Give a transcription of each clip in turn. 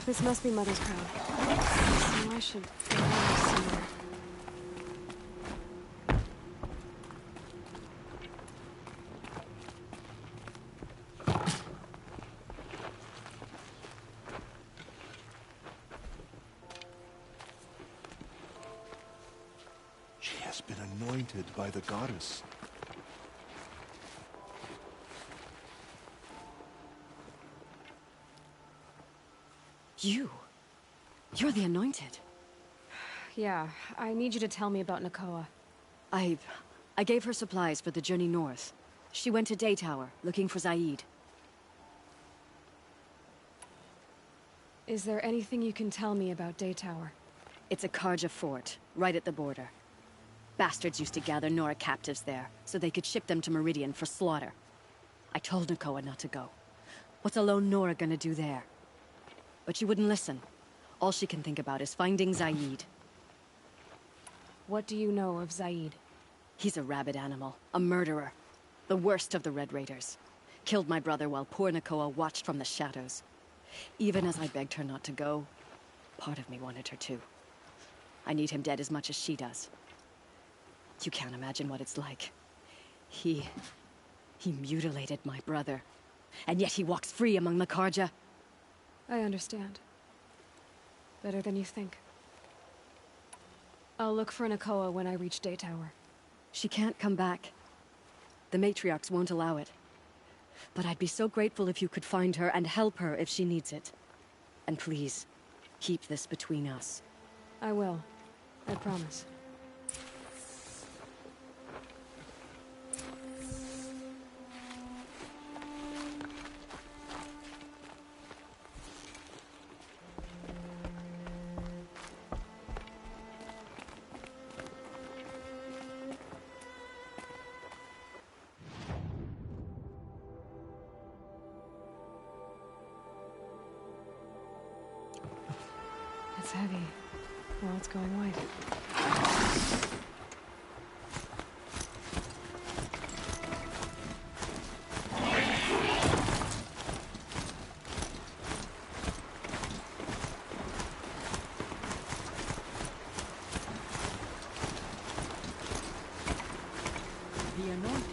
This must be Mother's crowd. So I should go around somewhere. She has been anointed by the goddess. You're the Anointed. Yeah, I need you to tell me about Nakoa. I gave her supplies for the journey north. She went to Daytower, looking for Zaid. Is there anything you can tell me about Daytower? It's a Carja fort, right at the border. Bastards used to gather Nora captives there, so they could ship them to Meridian for slaughter. I told Nakoa not to go. What's a lone Nora gonna do there? But she wouldn't listen. All she can think about is finding Zaid. What do you know of Zaid? He's a rabid animal, a murderer. The worst of the Red Raiders. Killed my brother while poor Nakoa watched from the shadows. Even as I begged her not to go, part of me wanted her to. I need him dead as much as she does. You can't imagine what it's like. He mutilated my brother. And yet he walks free among the Carja. I understand. Better than you think. I'll look for Nakoa when I reach Daytower. She can't come back. The matriarchs won't allow it. But I'd be so grateful if you could find her and help her if she needs it. And please, keep this between us. I will. I promise. It's heavy. Well, it's going white. The Anointed.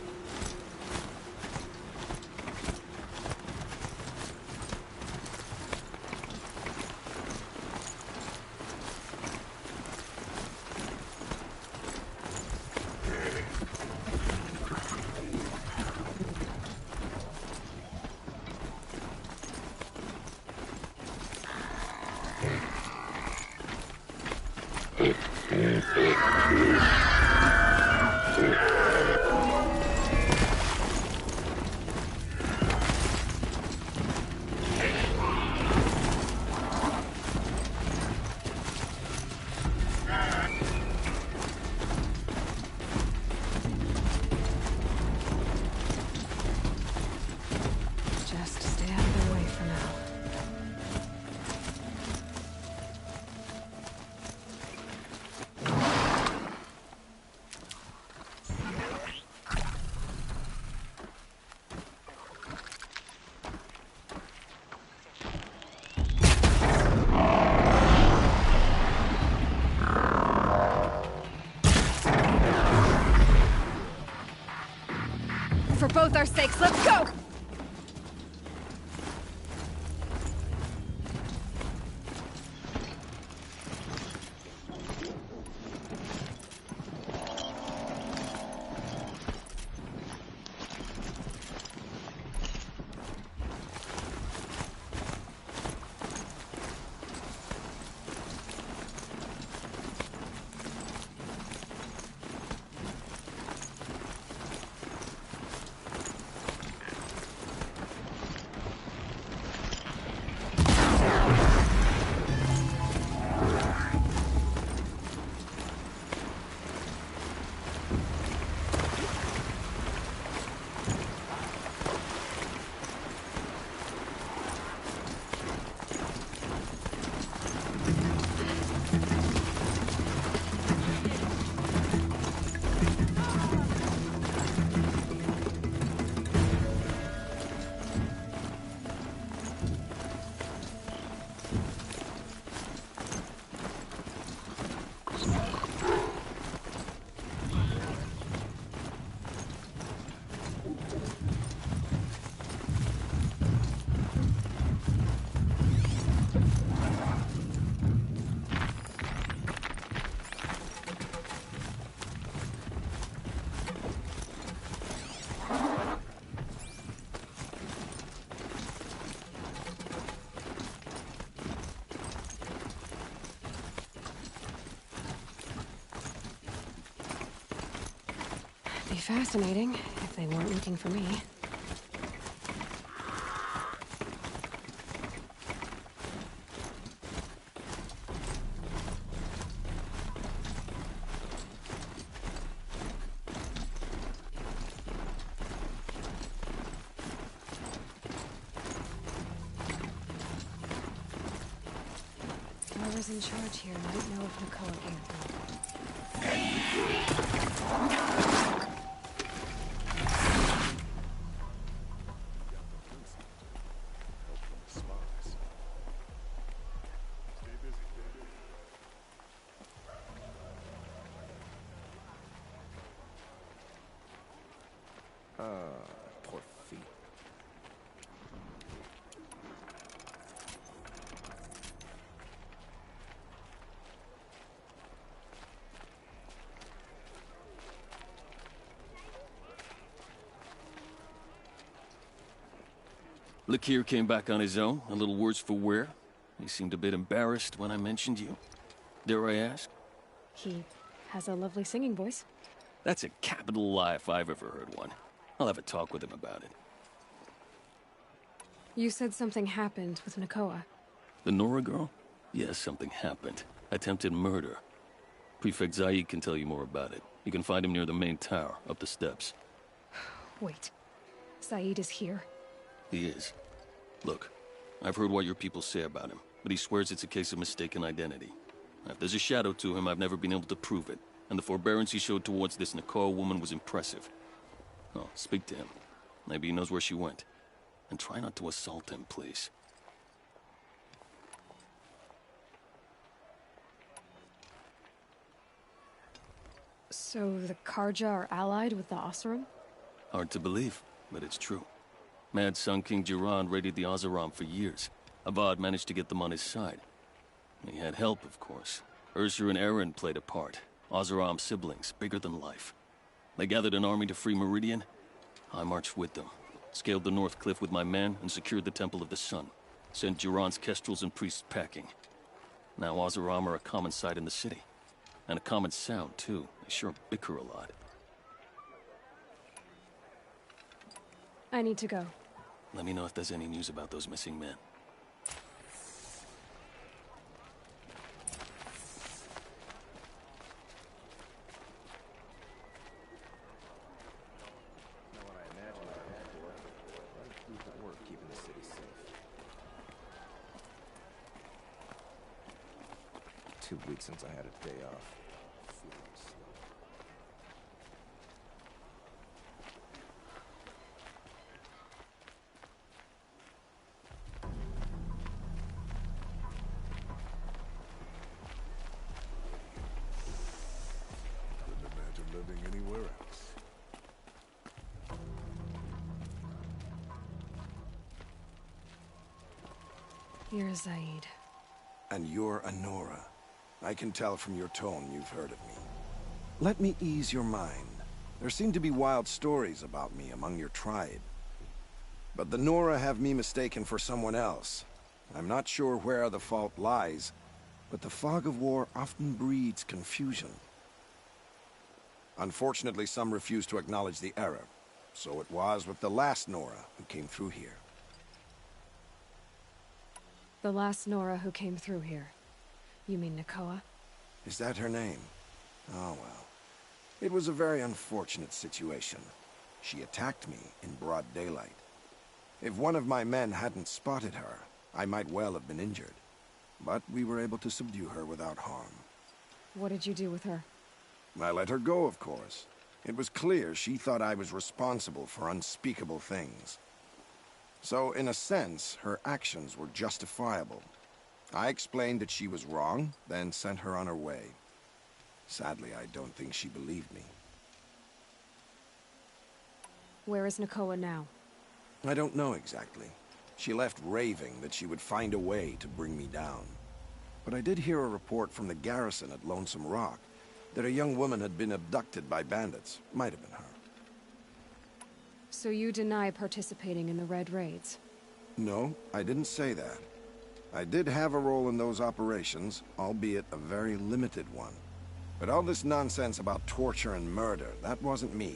Just stay out of their way for now. For both our sakes, let's go! be fascinating, if they weren't looking for me. Whoever's in charge here might know if Nakoa came through. Poor feet. Lakir came back on his own, a little worse for wear. He seemed a bit embarrassed when I mentioned you. Dare I ask? He has a lovely singing voice. That's a capital lie if I've ever heard one. I'll have a talk with him about it. You said something happened with Nakoa. The Nora girl? Yes, something happened. Attempted murder. Prefect Zaid can tell you more about it. You can find him near the main tower, up the steps. Wait. Saeed is here. He is. Look, I've heard what your people say about him, but he swears it's a case of mistaken identity. If there's a shadow to him, I've never been able to prove it, and the forbearance he showed towards this Nakoa woman was impressive. Oh, speak to him. Maybe he knows where she went. And try not to assault him, please. So the Karja are allied with the Oseram? Hard to believe, but it's true. Mad Sun King Jiran raided the Oseram for years. Avad managed to get them on his side. He had help, of course. Ursur and Eren played a part. Oseram siblings, bigger than life. They gathered an army to free Meridian. I marched with them. Scaled the North Cliff with my men and secured the Temple of the Sun. Sent Jiran's kestrels and priests packing. Now Oseram are a common sight in the city. And a common sound, too. They sure bicker a lot. I need to go. Let me know if there's any news about those missing men. Weeks since I had a day off. Couldn't imagine living anywhere else. You're Zaid. And you're Anora. I can tell from your tone you've heard of me. Let me ease your mind. There seem to be wild stories about me among your tribe. But the Nora have me mistaken for someone else. I'm not sure where the fault lies, but the fog of war often breeds confusion. Unfortunately, some refuse to acknowledge the error. So it was with the last Nora who came through here. The last Nora who came through here. You mean Nakoa? Is that her name? Oh well. It was a very unfortunate situation. She attacked me in broad daylight. If one of my men hadn't spotted her, I might well have been injured. But we were able to subdue her without harm. What did you do with her? I let her go, of course. It was clear she thought I was responsible for unspeakable things. So, in a sense, her actions were justifiable. I explained that she was wrong, then sent her on her way. Sadly, I don't think she believed me. Where is Nakoa now? I don't know exactly. She left raving that she would find a way to bring me down. But I did hear a report from the garrison at Lonesome Rock that a young woman had been abducted by bandits. Might have been her. So you deny participating in the Red Raids? No, I didn't say that. I did have a role in those operations, albeit a very limited one. But all this nonsense about torture and murder, that wasn't me.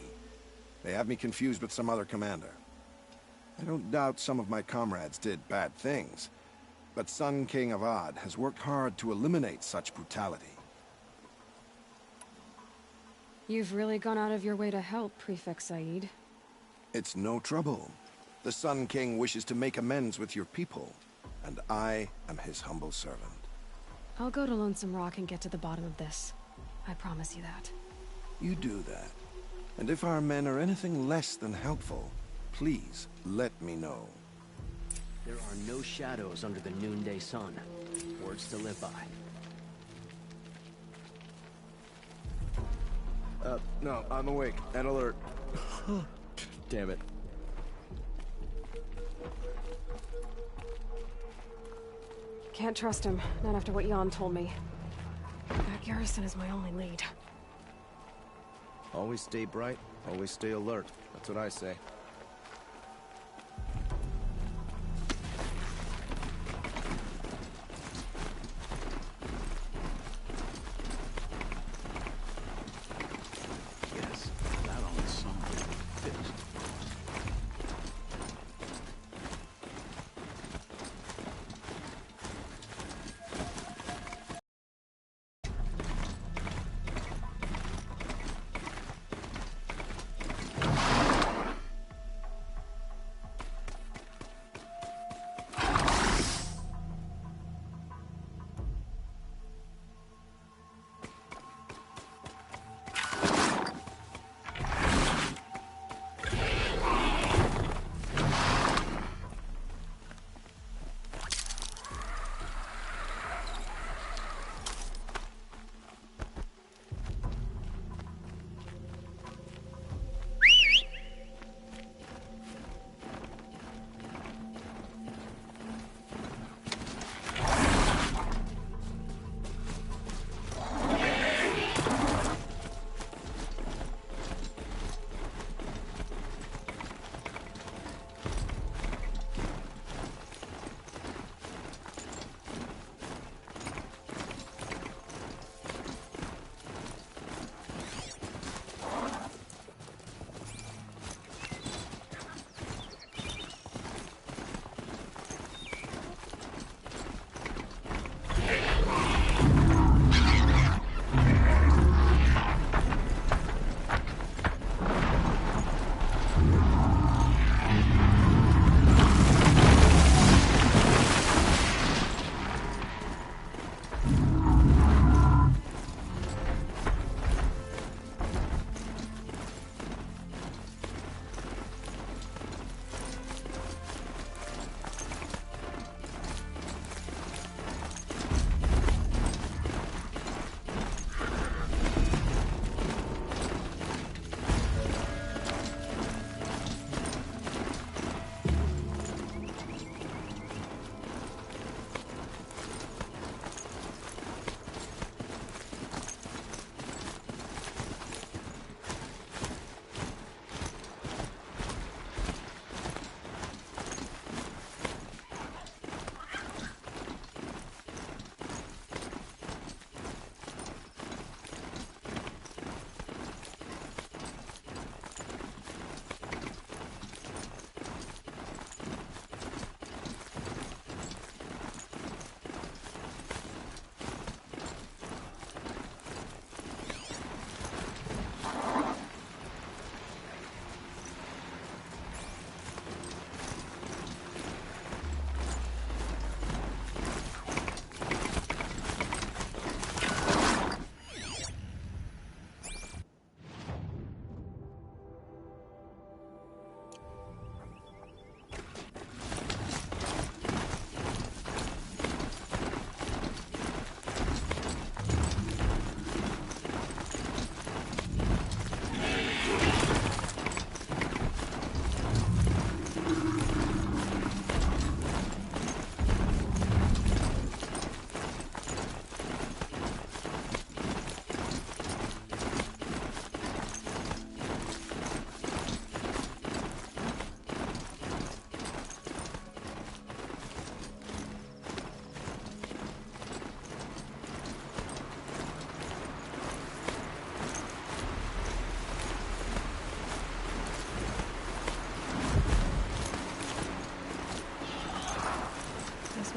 They have me confused with some other commander. I don't doubt some of my comrades did bad things, but Sun King Avad has worked hard to eliminate such brutality. You've really gone out of your way to help, Prefect Saeed. It's no trouble. The Sun King wishes to make amends with your people, and I am his humble servant. I'll go to Lonesome Rock and get to the bottom of this. I promise you that. You do that. And if our men are anything less than helpful, please let me know. There are no shadows under the noonday sun. Words to live by. No, I'm awake and alert. Damn it. Can't trust him, not after what Jan told me. That garrison is my only lead. Always stay bright, always stay alert. That's what I say. Yes, that on the sun fixed.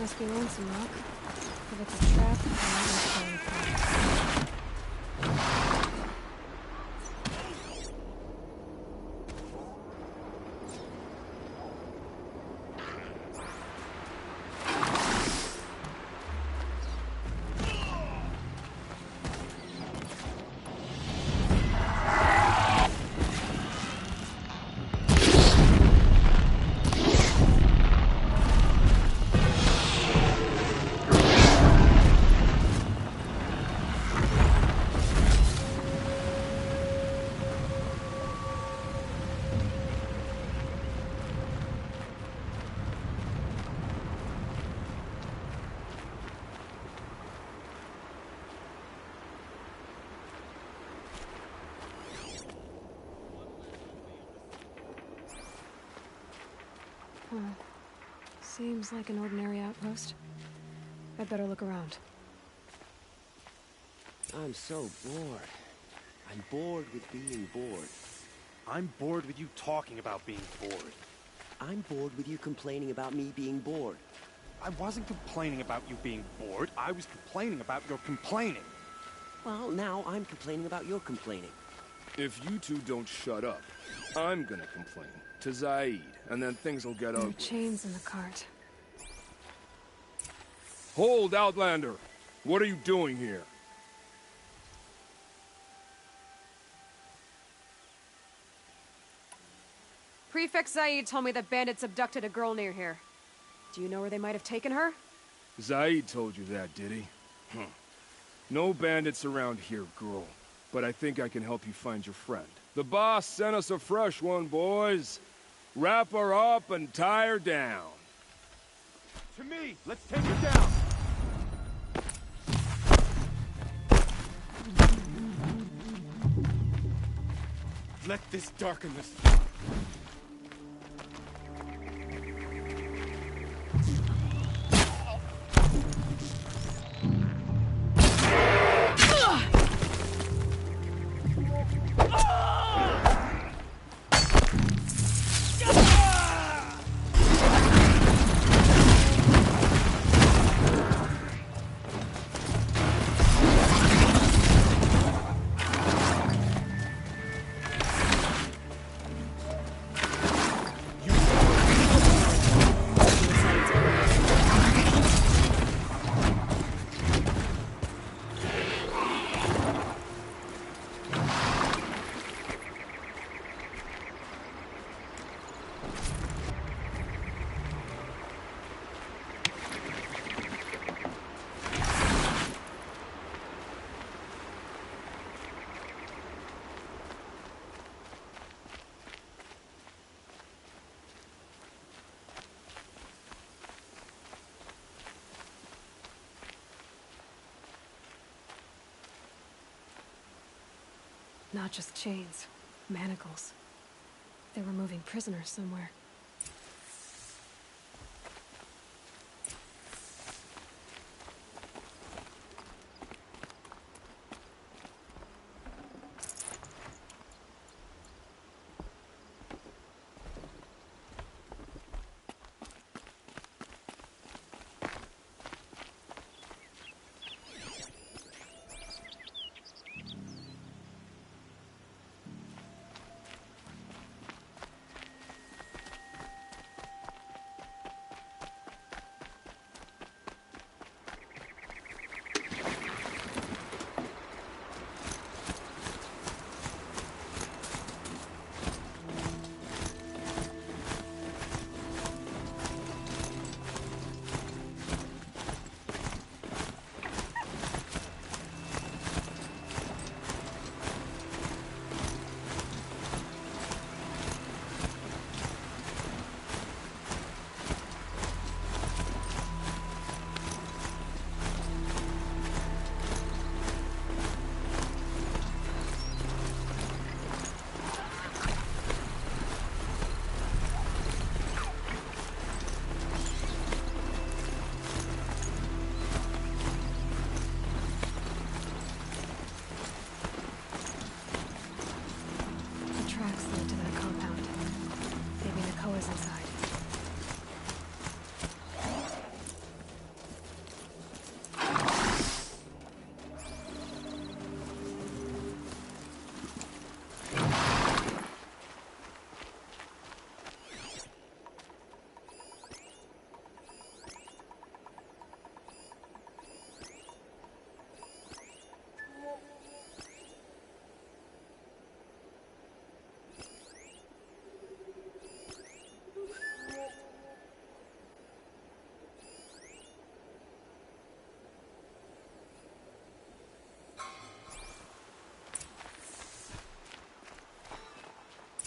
Must be lonesome, Rock. If it's a trap, then I'm falling apart. Seems like an ordinary outpost. I'd better look around. I'm so bored. I'm bored with being bored. I'm bored with you talking about being bored. I'm bored with you complaining about me being bored. I wasn't complaining about you being bored. I was complaining about your complaining. Well, now I'm complaining about your complaining. If you two don't shut up, I'm gonna complain to Zaid, and then things will get There are ugly. chains in the cart. Hold, Outlander! What are you doing here? Prefect Zaid told me that bandits abducted a girl near here. Do you know where they might have taken her? Zaid told you that, did he? No bandits around here, girl. But I think I can help you find your friend. The boss sent us a fresh one, boys. Wrap her up and tie her down. To me! Let's take her down! Let this darken this... Not just chains, manacles. They were moving prisoners somewhere.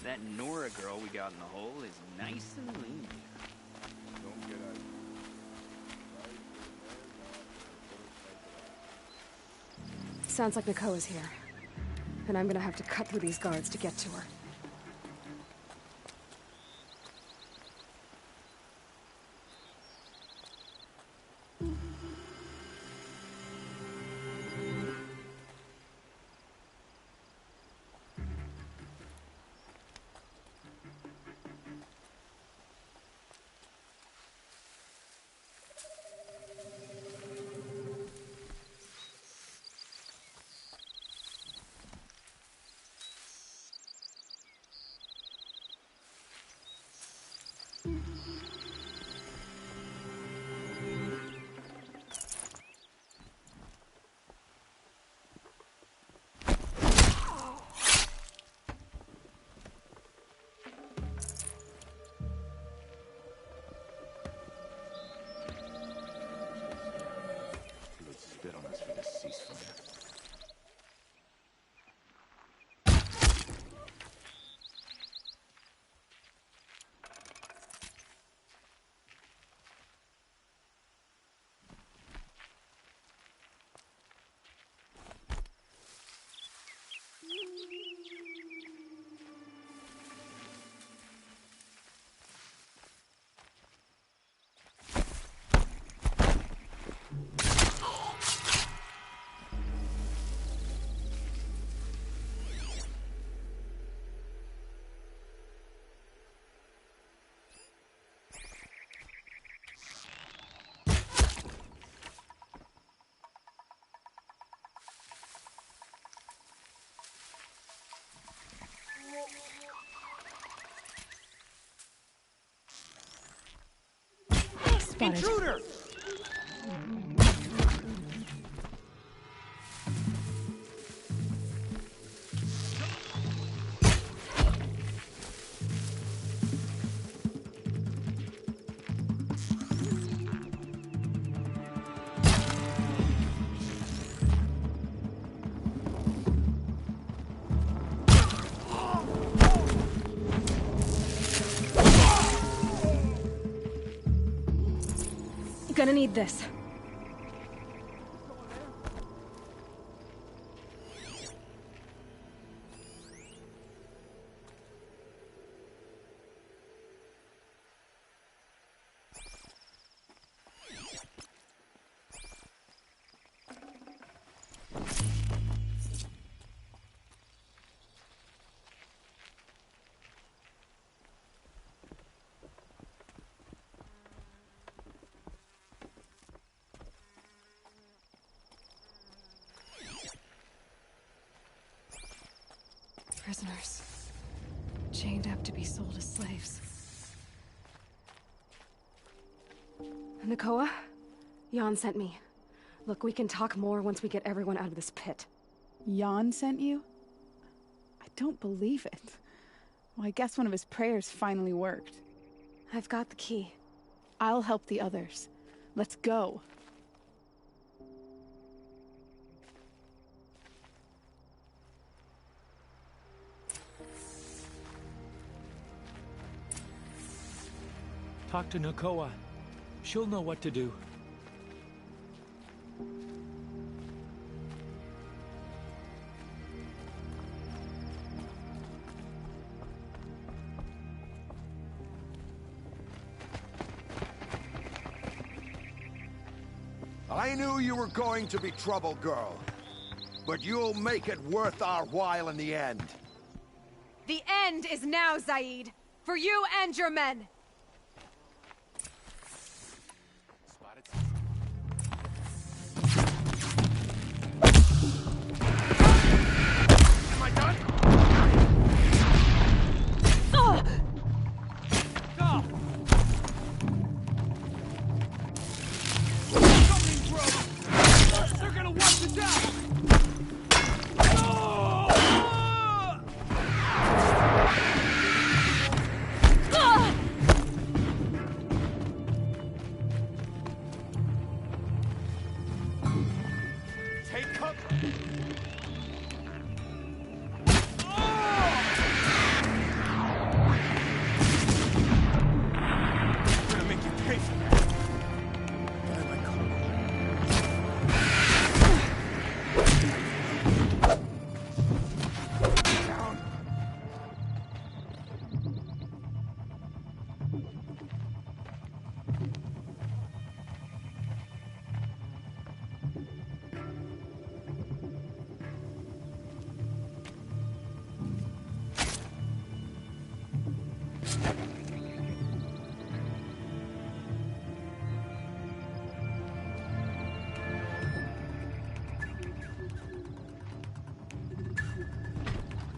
That Nora girl we got in the hole is nice and lean. Don't get out. Sounds like Nakoa's here. And I'm gonna have to cut through these guards to get to her. Spit on us for this ceasefire. Spotted. Intruder! Gonna need this. Prisoners. Chained up to be sold as slaves. Nakoa? Jan sent me. Look, we can talk more once we get everyone out of this pit. Jan sent you? I don't believe it. Well, I guess one of his prayers finally worked. I've got the key. I'll help the others. Let's go. Talk to Nakoa. She'll know what to do. I knew you were going to be trouble, girl. But you'll make it worth our while in the end. The end is now, Zaid! For you and your men!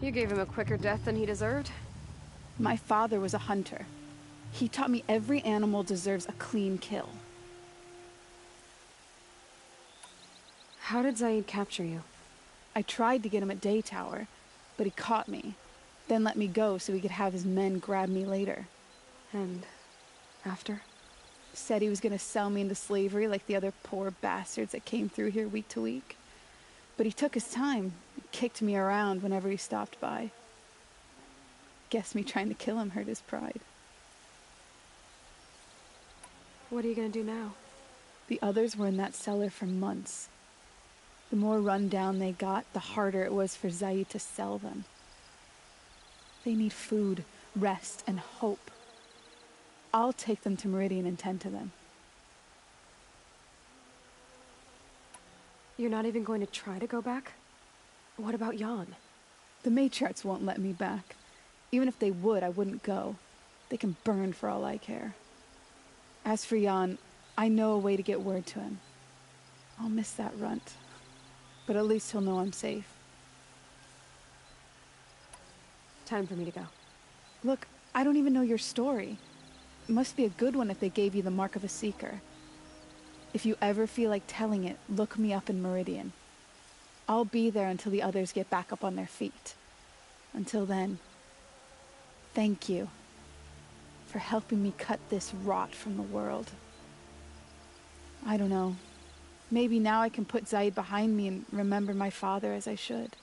You gave him a quicker death than he deserved? My father was a hunter. He taught me every animal deserves a clean kill. How did Zaid capture you? I tried to get him at Day Tower, but he caught me, then let me go so he could have his men grab me later. And after? Said he was gonna sell me into slavery like the other poor bastards that came through here week to week. But he took his time, kicked me around whenever he stopped by. Guess me trying to kill him hurt his pride. What are you gonna do now? The others were in that cellar for months. The more run down they got, the harder it was for Zaid to sell them. They need food, rest, and hope. I'll take them to Meridian and tend to them. You're not even going to try to go back? What about Jan? The matriarchs won't let me back. Even if they would, I wouldn't go. They can burn for all I care. As for Jan, I know a way to get word to him. I'll miss that runt. But at least he'll know I'm safe. Time for me to go. Look, I don't even know your story. It must be a good one if they gave you the mark of a seeker. If you ever feel like telling it, look me up in Meridian. I'll be there until the others get back up on their feet. Until then, thank you for helping me cut this rot from the world. I don't know. Maybe now I can put Zaid behind me and remember my father as I should.